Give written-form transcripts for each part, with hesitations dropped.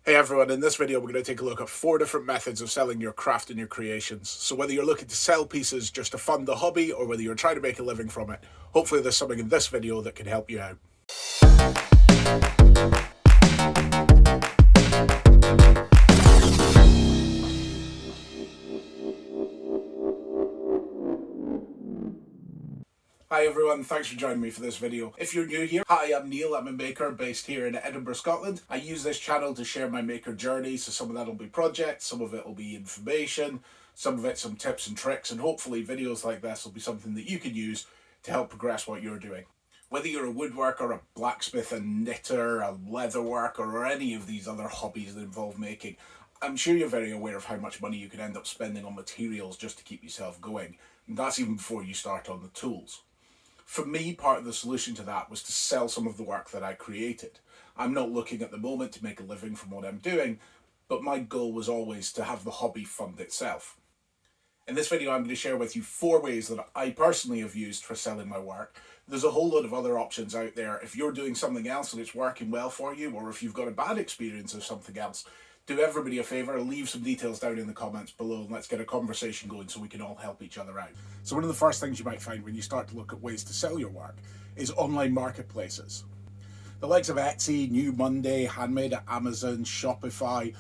Hey everyone, in this video we're going to take a look at 4 different methods of selling your craft and your creations. So whether you're looking to sell pieces just to fund the hobby or whether you're trying to make a living from it, hopefully there's something in this video that can help you out. Hi everyone, thanks for joining me for this video. If you're new here, hi, I'm Neil, I'm a maker based here in Edinburgh, Scotland. I use this channel to share my maker journey, so some of that will be projects, some of it will be information, some of it some tips and tricks, and hopefully videos like this will be something that you can use to help progress what you're doing. Whether you're a woodworker, a blacksmith, a knitter, a leatherworker, or any of these other hobbies that involve making, I'm sure you're very aware of how much money you can end up spending on materials just to keep yourself going. And that's even before you start on the tools. For me, part of the solution to that was to sell some of the work that I created. I'm not looking at the moment to make a living from what I'm doing, but my goal was always to have the hobby fund itself. In this video, I'm going to share with you 4 ways that I personally have used for selling my work. There's a whole lot of other options out there. If you're doing something else and it's working well for you, or if you've got a bad experience of something else, do everybody a favour, leave some details down in the comments below and let's get a conversation going so we can all help each other out. So one of the first things you might find when you start to look at ways to sell your work is online marketplaces. The likes of Etsy, New Monday, Handmade at Amazon, Shopify,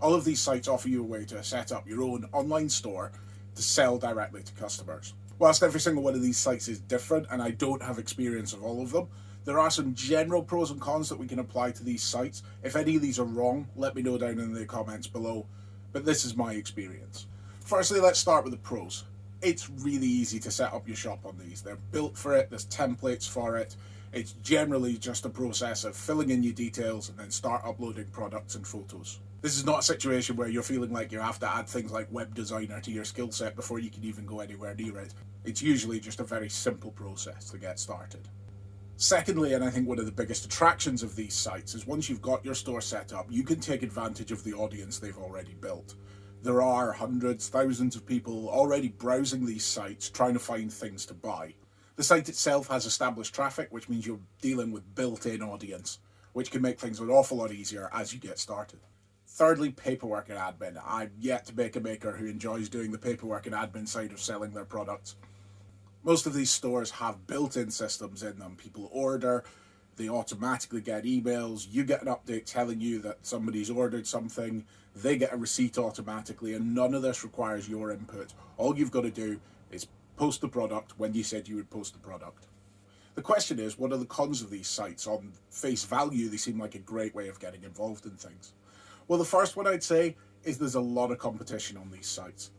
all of these sites offer you a way to set up your own online store to sell directly to customers. Whilst every single one of these sites is different and I don't have experience of all of them, there are some general pros and cons that we can apply to these sites. If any of these are wrong, let me know down in the comments below, but this is my experience. Firstly, let's start with the pros. It's really easy to set up your shop on these. They're built for it, there's templates for it. It's generally just a process of filling in your details and then start uploading products and photos. This is not a situation where you're feeling like you have to add things like web designer to your skill set before you can even go anywhere near it. It's usually just a very simple process to get started. Secondly, and I think one of the biggest attractions of these sites is once you've got your store set up, you can take advantage of the audience they've already built. There are hundreds, thousands of people already browsing these sites trying to find things to buy. The site itself has established traffic, which means you're dealing with built-in audience, which can make things an awful lot easier as you get started. Thirdly, paperwork and admin. I'm yet to make a maker who enjoys doing the paperwork and admin side of selling their products. Most of these stores have built-in systems in them. People order, they automatically get emails, you get an update telling you that somebody's ordered something, they get a receipt automatically, and none of this requires your input. All you've got to do is post the product when you said you would post the product. The question is, what are the cons of these sites? On face value, they seem like a great way of getting involved in things. Well, the first one I'd say is there's a lot of competition on these sites.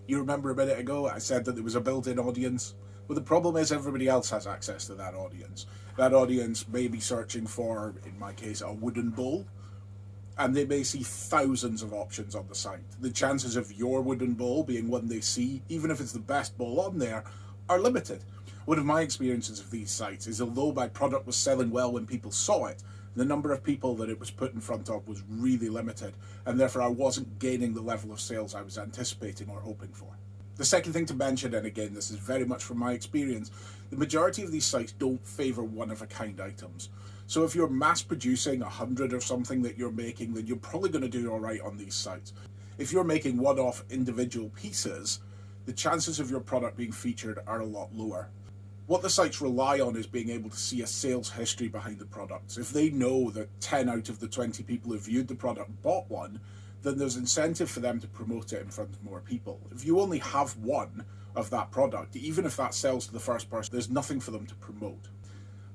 You remember a minute ago I said that there was a built-in audience? Well, the problem is everybody else has access to that audience. That audience may be searching for, in my case, a wooden bowl, and they may see thousands of options on the site. The chances of your wooden bowl being one they see, even if it's the best bowl on there, are limited. One of my experiences of these sites is although my product was selling well when people saw it, the number of people that it was put in front of was really limited, and therefore I wasn't gaining the level of sales I was anticipating or hoping for. The second thing to mention, and again this is very much from my experience, the majority of these sites don't favour one-of-a-kind items. So if you're mass producing 100 of something that you're making, then you're probably going to do alright on these sites. If you're making one-off individual pieces, the chances of your product being featured are a lot lower. What the sites rely on is being able to see a sales history behind the products. If they know that 10 out of the 20 people who viewed the product bought one, then there's incentive for them to promote it in front of more people. If you only have one of that product, even if that sells to the first person, there's nothing for them to promote.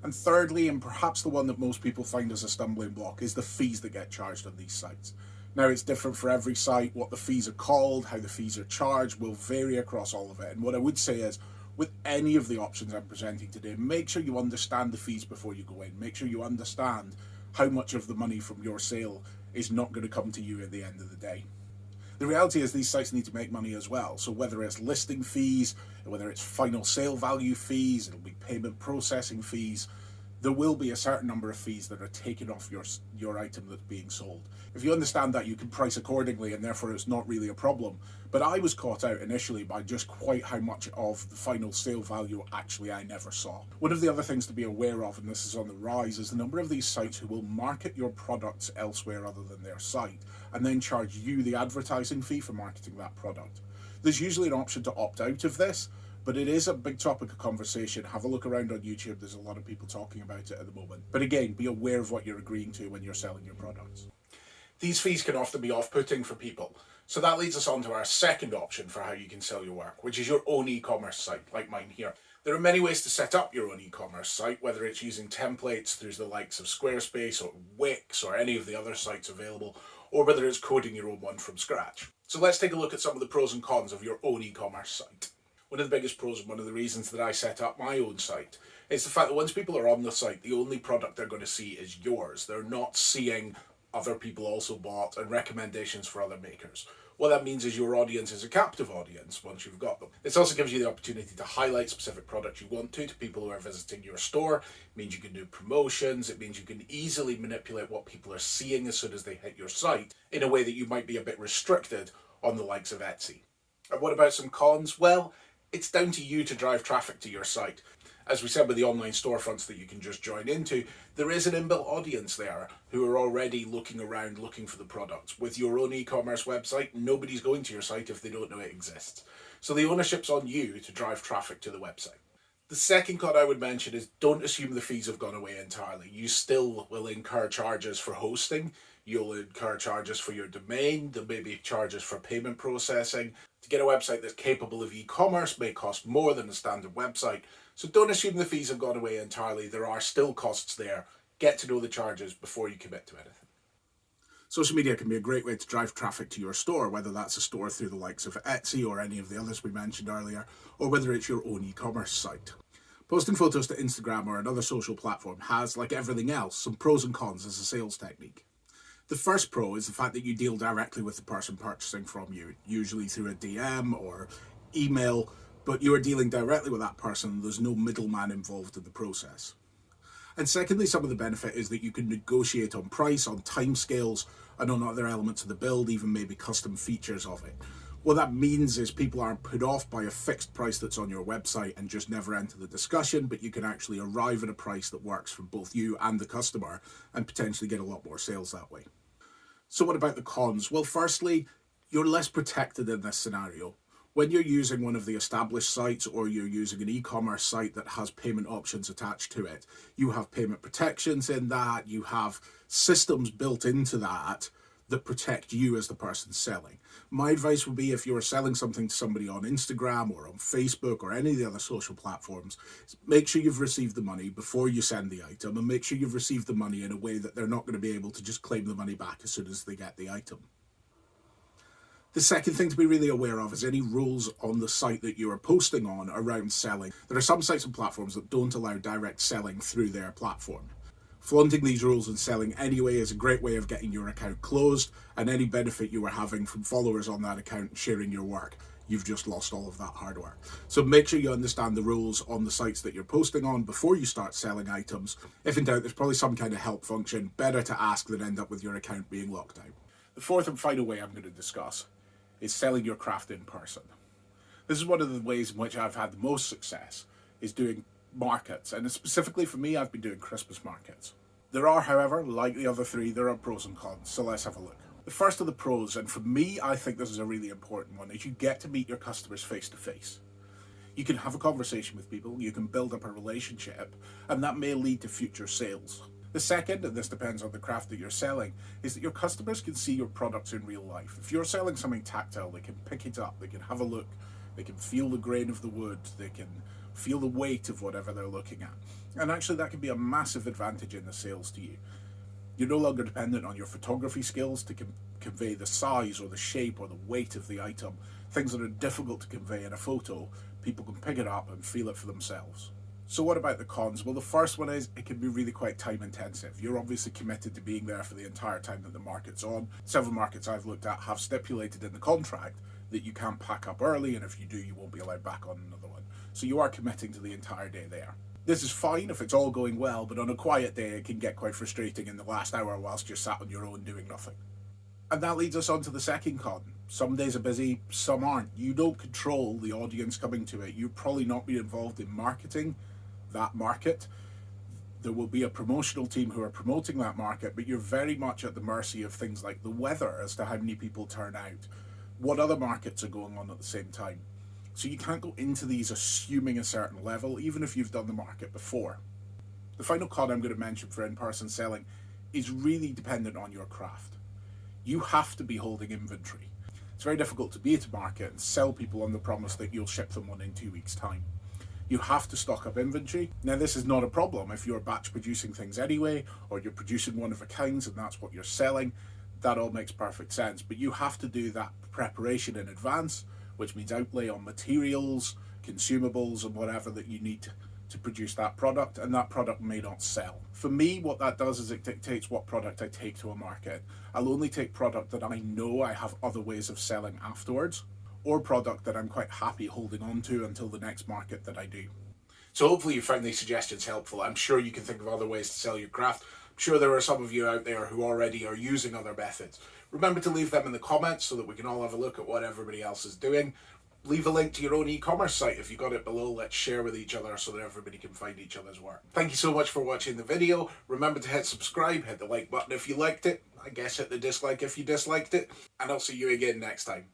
And thirdly, and perhaps the one that most people find as a stumbling block, is the fees that get charged on these sites. Now, it's different for every site. What the fees are called, how the fees are charged will vary across all of it. And what I would say is, with any of the options I'm presenting today, make sure you understand the fees before you go in. Make sure you understand how much of the money from your sale is not going to come to you at the end of the day. The reality is these sites need to make money as well. So whether it's listing fees, whether it's final sale value fees, it'll be payment processing fees, there will be a certain number of fees that are taken off your item that's being sold. If you understand that, you can price accordingly, and therefore it's not really a problem. But I was caught out initially by just quite how much of the final sale value actually I never saw. One of the other things to be aware of, and this is on the rise, is the number of these sites who will market your products elsewhere other than their site, and then charge you the advertising fee for marketing that product. There's usually an option to opt out of this, but it is a big topic of conversation. Have a look around on YouTube. There's a lot of people talking about it at the moment. But again, be aware of what you're agreeing to when you're selling your products. These fees can often be off-putting for people. So that leads us on to our second option for how you can sell your work, which is your own e-commerce site, like mine here. There are many ways to set up your own e-commerce site, whether it's using templates through the likes of Squarespace or Wix or any of the other sites available, or whether it's coding your own one from scratch. So let's take a look at some of the pros and cons of your own e-commerce site. One of the biggest pros and one of the reasons that I set up my own site is the fact that once people are on the site, the only product they're going to see is yours. They're not seeing other people also bought and recommendations for other makers. What that means is your audience is a captive audience once you've got them. This also gives you the opportunity to highlight specific products you want to people who are visiting your store. It means you can do promotions. It means you can easily manipulate what people are seeing as soon as they hit your site in a way that you might be a bit restricted on the likes of Etsy. And what about some cons? Well, it's down to you to drive traffic to your site. As we said with the online storefronts that you can just join into, there is an inbuilt audience there who are already looking around looking for the products. With your own e-commerce website, nobody's going to your site if they don't know it exists. So the ownership's on you to drive traffic to the website. The second con I would mention is don't assume the fees have gone away entirely. You still will incur charges for hosting. You'll incur charges for your domain. There may be charges for payment processing. To get a website that's capable of e-commerce may cost more than a standard website. So don't assume the fees have gone away entirely. There are still costs there. Get to know the charges before you commit to anything. Social media can be a great way to drive traffic to your store, whether that's a store through the likes of Etsy or any of the others we mentioned earlier, or whether it's your own e-commerce site. Posting photos to Instagram or another social platform has, like everything else, some pros and cons as a sales technique. The first pro is the fact that you deal directly with the person purchasing from you, usually through a DM or email, but you are dealing directly with that person and there's no middleman involved in the process. And secondly, some of the benefit is that you can negotiate on price, on timescales, and on other elements of the build, even maybe custom features of it. What that means is people aren't put off by a fixed price that's on your website and just never enter the discussion, but you can actually arrive at a price that works for both you and the customer and potentially get a lot more sales that way. So what about the cons? Well, firstly, you're less protected in this scenario. When you're using one of the established sites or you're using an e-commerce site that has payment options attached to it, you have payment protections in that, you have systems built into that protect you as the person selling. My advice would be if you're selling something to somebody on Instagram or on Facebook or any of the other social platforms, make sure you've received the money before you send the item and make sure you've received the money in a way that they're not going to be able to just claim the money back as soon as they get the item. The second thing to be really aware of is any rules on the site that you are posting on around selling. There are some sites and platforms that don't allow direct selling through their platform. Flaunting these rules and selling anyway is a great way of getting your account closed, and any benefit you were having from followers on that account sharing your work, you've just lost all of that hard work. So make sure you understand the rules on the sites that you're posting on before you start selling items. If in doubt, there's probably some kind of help function. Better to ask than end up with your account being locked out. The fourth and final way I'm going to discuss is selling your craft in person. This is one of the ways in which I've had the most success, is doing markets, and specifically for me, I've been doing Christmas markets. There are, however, like the other three, there are pros and cons, so let's have a look. The first of the pros, and for me, I think this is a really important one, is you get to meet your customers face to face. You can have a conversation with people, you can build up a relationship, and that may lead to future sales. The second, and this depends on the craft that you're selling, is that your customers can see your products in real life. If you're selling something tactile, they can pick it up, they can have a look, they can feel the grain of the wood, they can feel the weight of whatever they're looking at. And actually that can be a massive advantage in the sales to you. You're no longer dependent on your photography skills to convey the size or the shape or the weight of the item. Things that are difficult to convey in a photo, people can pick it up and feel it for themselves. So what about the cons? Well, the first one is it can be really quite time intensive. You're obviously committed to being there for the entire time that the market's on. Several markets I've looked at have stipulated in the contract that you can't pack up early, and if you do, you won't be allowed back on another one. So you are committing to the entire day there. This is fine if it's all going well, but on a quiet day it can get quite frustrating in the last hour whilst you're sat on your own doing nothing. And that leads us on to the second con. Some days are busy, some aren't. You don't control the audience coming to it. You'll probably not be involved in marketing that market. There will be a promotional team who are promoting that market, but you're very much at the mercy of things like the weather as to how many people turn out, what other markets are going on at the same time. So you can't go into these assuming a certain level, even if you've done the market before. The final con I'm going to mention for in-person selling is really dependent on your craft. You have to be holding inventory. It's very difficult to be at a market and sell people on the promise that you'll ship them one in 2 weeks' time. You have to stock up inventory. Now, this is not a problem if you're batch producing things anyway, or you're producing one of a kinds and that's what you're selling. That all makes perfect sense. But you have to do that preparation in advance, which means outlay on materials, consumables, and whatever that you need to produce that product, and that product may not sell. For me, what that does is it dictates what product I take to a market. I'll only take product that I know I have other ways of selling afterwards, or product that I'm quite happy holding on to until the next market that I do. So hopefully you found these suggestions helpful. I'm sure you can think of other ways to sell your craft. I'm sure there are some of you out there who already are using other methods. Remember to leave them in the comments so that we can all have a look at what everybody else is doing. Leave a link to your own e-commerce site if you got it below. Let's share with each other so that everybody can find each other's work. Thank you so much for watching the video. Remember to hit subscribe, hit the like button if you liked it. I guess hit the dislike if you disliked it. And I'll see you again next time.